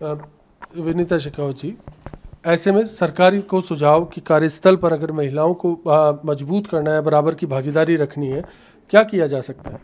विनीता शेखावत जी, ऐसे में सरकारी को सुझाव कि कार्यस्थल पर अगर महिलाओं को मजबूत करना है, बराबर की भागीदारी रखनी है, क्या किया जा सकता है?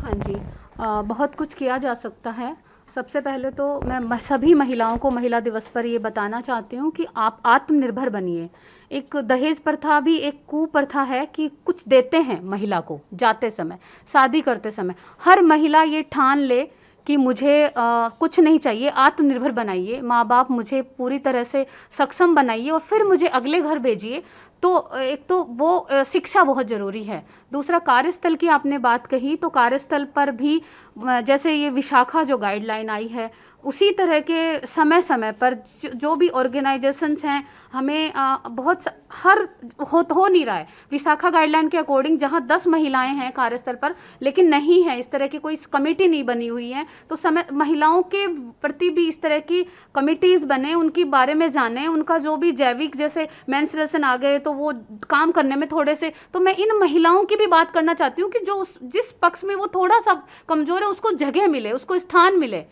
हाँ जी, बहुत कुछ किया जा सकता है। सबसे पहले तो मैं सभी महिलाओं को महिला दिवस पर ये बताना चाहती हूँ कि आप आत्मनिर्भर बनिए। एक दहेज प्रथा भी एक कुप्रथा है कि कुछ देते हैं महिला को जाते समय, शादी करते समय। हर महिला ये ठान ले कि मुझे कुछ नहीं चाहिए, आत्मनिर्भर बनाइए, माँ बाप मुझे पूरी तरह से सक्षम बनाइए और फिर मुझे अगले घर भेजिए। तो एक तो वो शिक्षा बहुत ज़रूरी है। दूसरा, कार्यस्थल की आपने बात कही, तो कार्यस्थल पर भी जैसे ये विशाखा जो गाइडलाइन आई है, उसी तरह के समय समय पर जो भी ऑर्गेनाइजेशंस हैं, हमें बहुत हर हो नहीं रहा है विशाखा गाइडलाइन के अकॉर्डिंग। जहां 10 महिलाएं हैं कार्यस्थल पर लेकिन नहीं है, इस तरह की कोई कमेटी नहीं बनी हुई है, तो समय महिलाओं के प्रति भी इस तरह की कमिटीज़ बने, उनके बारे में जाने, उनका जो भी जैविक जैसे मेंस्ट्रुएशन आ गए तो वो काम करने में थोड़े से, तो मैं इन महिलाओं की भी बात करना चाहती हूँ कि जो जिस पक्ष में वो थोड़ा सा कमज़ोर है उसको जगह मिले, उसको स्थान मिले।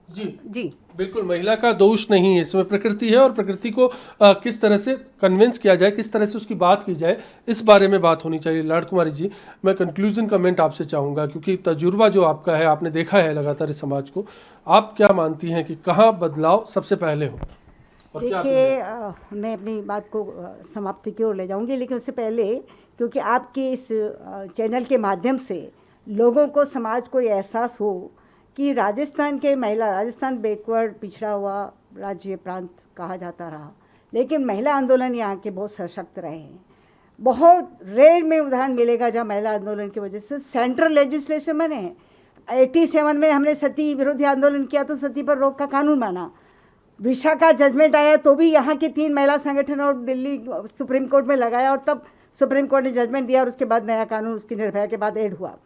जी जी बिल्कुल, महिला का दोष नहीं है इसमें, प्रकृति है और प्रकृति को किस तरह से कन्विंस किया जाए, किस तरह से उसकी बात की जाए, इस बारे में बात होनी चाहिए। लाड कुमारी जी, मैं कंक्लूजन कमेंट आपसे चाहूँगा, क्योंकि तजुर्बा जो आपका है, आपने देखा है लगातार इस समाज को, आप क्या मानती हैं कि कहाँ बदलाव सबसे पहले हो? देखिए, मैं अपनी बात को समाप्ति की ओर ले जाऊंगी, लेकिन उससे पहले क्योंकि आपके इस चैनल के माध्यम से लोगों को, समाज को ये एहसास हो कि राजस्थान बैकवर्ड पिछड़ा हुआ राज्य प्रांत कहा जाता रहा, लेकिन महिला आंदोलन यहाँ के बहुत सशक्त रहे हैं। बहुत रेयर में उदाहरण मिलेगा जहाँ महिला आंदोलन की वजह से सेंट्रल लेजिस्लेशन बने हैं। 87 में हमने सती विरोधी आंदोलन किया तो सती पर रोक का कानून बना। विशाखा जजमेंट आया तो भी यहाँ के 3 महिला संगठन और दिल्ली सुप्रीम कोर्ट में लगाया और तब सुप्रीम कोर्ट ने जजमेंट दिया और उसके बाद नया कानून उसकी निर्भया के बाद ऐड हुआ।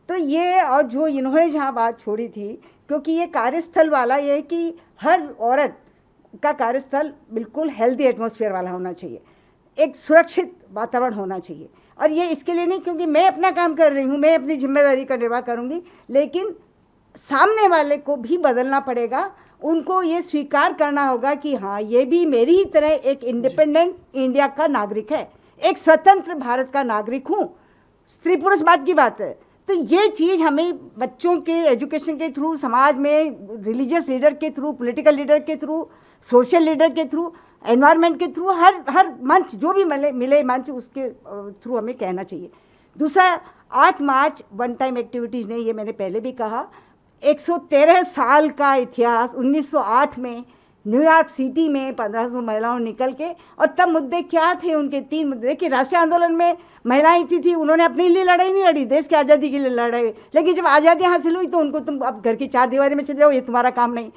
तो ये, और जो इन्होंने जहाँ बात छोड़ी थी, क्योंकि ये कार्यस्थल वाला ये है कि हर औरत का कार्यस्थल बिल्कुल हेल्दी एटमॉस्फेयर वाला होना चाहिए, एक सुरक्षित वातावरण होना चाहिए। और ये इसके लिए नहीं क्योंकि मैं अपना काम कर रही हूँ, मैं अपनी जिम्मेदारी का निर्वाह करूँगी, लेकिन सामने वाले को भी बदलना पड़ेगा। उनको ये स्वीकार करना होगा कि हाँ, ये भी मेरी ही तरह एक इंडिपेंडेंट इंडिया का नागरिक है, एक स्वतंत्र भारत का नागरिक हूँ। स्त्री पुरुष बात की बात है। तो ये चीज़ हमें बच्चों के एजुकेशन के थ्रू, समाज में रिलीजियस लीडर के थ्रू, पॉलिटिकल लीडर के थ्रू, सोशल लीडर के थ्रू, एनवायरनमेंट के थ्रू, हर मंच जो भी मिले मंच, उसके थ्रू हमें कहना चाहिए। दूसरा, 8 मार्च वन टाइम एक्टिविटीज़ नहीं, ये मैंने पहले भी कहा। 113 साल का इतिहास, 1908 में न्यूयॉर्क सिटी में 1500 महिलाओं निकल के, और तब मुद्दे क्या थे उनके? 3 मुद्दे कि राष्ट्रीय आंदोलन में महिलाएं थी उन्होंने अपने लिए लड़ाई नहीं लड़ी, देश की आज़ादी के लिए लड़ाई, लेकिन जब आज़ादी हासिल हुई तो उनको तुम अब घर की 4 दीवारी में चले जाओ, ये तुम्हारा काम नहीं।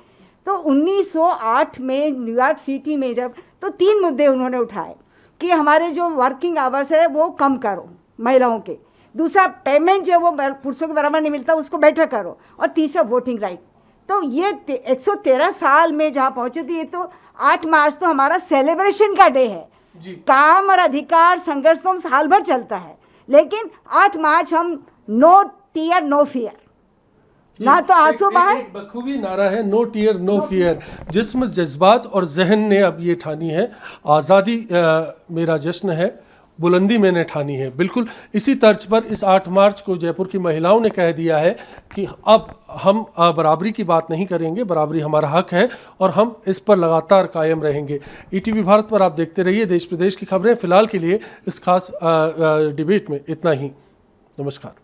तो 1908 में न्यूयॉर्क सिटी में जब, तो 3 मुद्दे उन्होंने उठाए कि हमारे जो वर्किंग आवर्स है वो कम करो महिलाओं के, दूसरा पेमेंट जो वो पुरुषों के बराबर नहीं मिलता उसको बेटर करो, और तीसरा वोटिंग राइट। तो ये 113 साल में जहाँ पहुँचे थे, ये तो 8 मार्च तो हमारा सेलिब्रेशन का डे है जी। काम और अधिकार संघर्ष तो साल भर चलता है, लेकिन 8 मार्च हम नो टीयर नो फियर, ना तो आंसू बहाए। एक बखूबी नारा है, नो टीयर नो फियर। जिस्म, जज्बात और जहन ने अब ये ठानी है, आज़ादी मेरा जश्न है, बुलंदी मैंने ठानी है। बिल्कुल इसी तर्ज पर इस 8 मार्च को जयपुर की महिलाओं ने कह दिया है कि अब हम बराबरी की बात नहीं करेंगे, बराबरी हमारा हक है और हम इस पर लगातार कायम रहेंगे। ईटीवी भारत पर आप देखते रहिए देश प्रदेश की खबरें। फिलहाल के लिए इस खास डिबेट में इतना ही। नमस्कार।